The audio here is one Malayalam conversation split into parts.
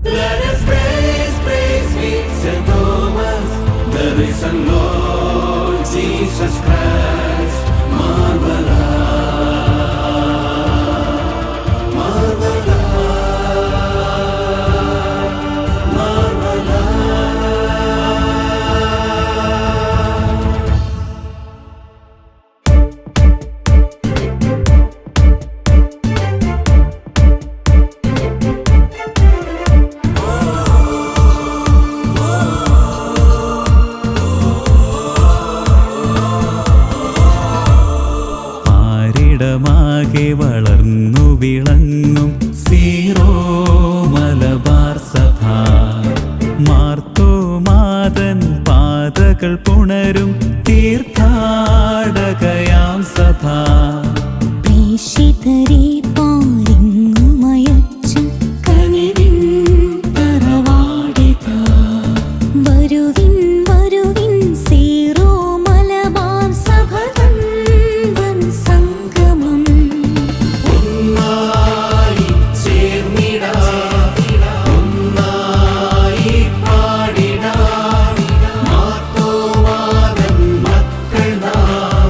Let us praise, praise St. Thomas, the risen Lord Jesus Christ. Marvelous, marvelous, marvelous. ാകെ വളർന്നു വിളങ്ങും സീറോ മലബാർ സഭ, മാർത്തോമാതൻ പാതകൾ പുണരും തീർത്ഥാടകയാം സഭ. പ്രേഷിതരെ പാരിങ്ങുമയച്ചു കനിവിൻ തറവാടിതാ. വരുവിൻ വരുവിൻ സീറോ മലബാർ സഭ തൻ വൻ സംഗമം. ഒന്നായി ചേർന്നിടാം, ഒന്നായി പാടിടാം. മാർത്തോമാതൻ മക്കൾ നാം,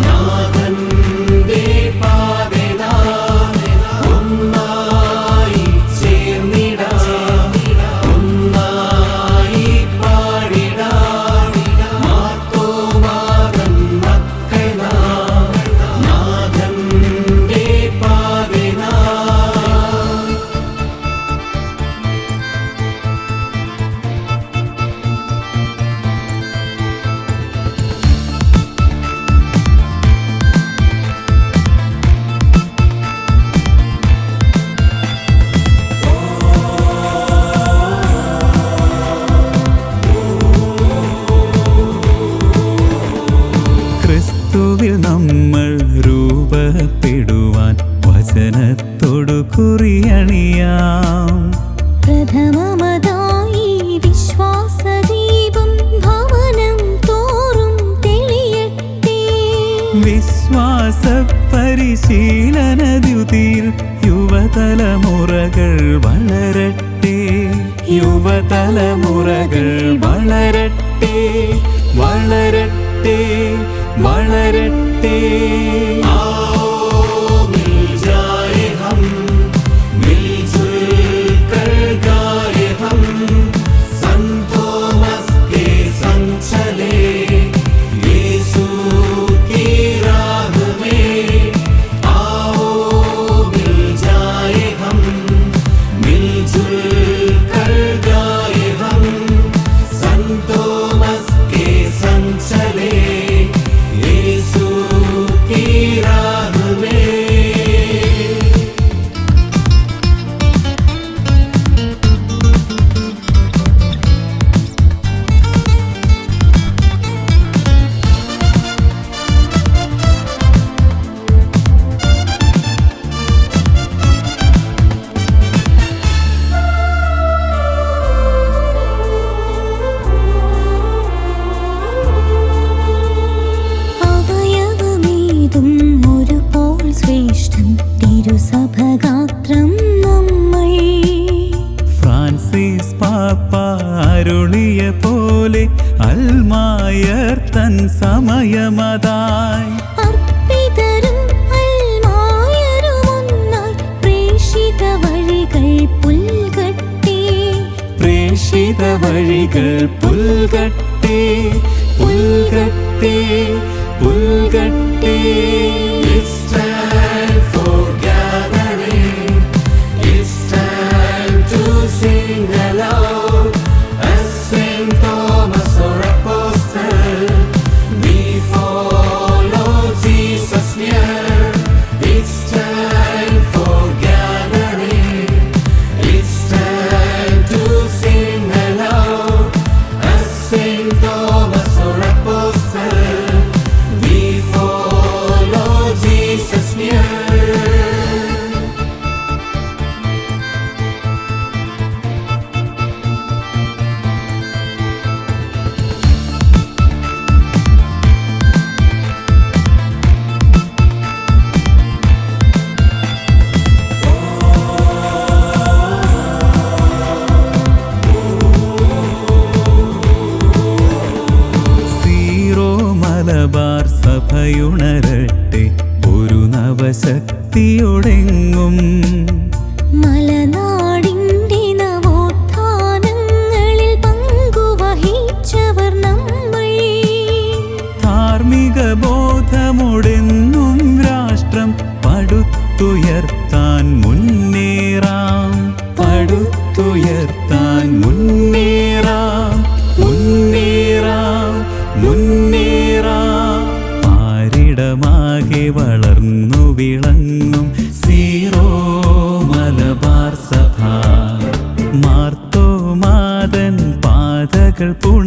നാഥന്റെ പാതേ നാം. ഒന്നായി ചേർന്നിടാം, ഒന്നായി പാടിടാം. മാർത്തോമാതൻ മക്കൾ നാം, നാഥന്റെ പാതേ നാം. ക്രിസ്തുവിൽ നമ്മൾ രൂപപ്പെടുവാൻ വചനത്തോടു കുറിയണിയാം. പ്രഥമമതായി വിശ്വാസദീപം ഭവനം തോറും തെളിയട്ടെ. വിശ്വാസ പരിശീലന ദ്യുതിയിൽ യുവതലമുറകൾ വളരട്ടെ, യുവതലമുറകൾ വളരട്ടെ, വളരട്ടെ, വളരട്ടെ. आओ मिल जाए हम, मिलजुल कर गाए हम. संत थॉमस के संग चले यीशु की राह में. आओ मिल जाए हम, मिलजुल कर गाए हम. संत थॉमस के संग चले यीशु की राह में. അവയവമേതും ഒരുപോൽ ശ്രേഷ്ഠം തിരുസഭഗാത്രം നമ്മൾ. ഫ്രാൻസിസ് പാപ്പ അരുളിയ പോലെ അൽമായർ തൻ സമയമതായി. അർപ്പിതരും അൽമായരുമൊന്നായി പ്രേഷിത വഴികൾ പുൽകട്ടെ. പ്രേഷിത വഴികൾ പുൽകട്ടെ, പുൽകട്ടെ, പുൽകട്ടെ. It's time for gathering. It's time to sing aloud. As St. Thomas or Apostle, we follow Jesus near. It's time for gathering. It's time to sing aloud. As St. Thomas or Apostle, we follow പുണരുന്നു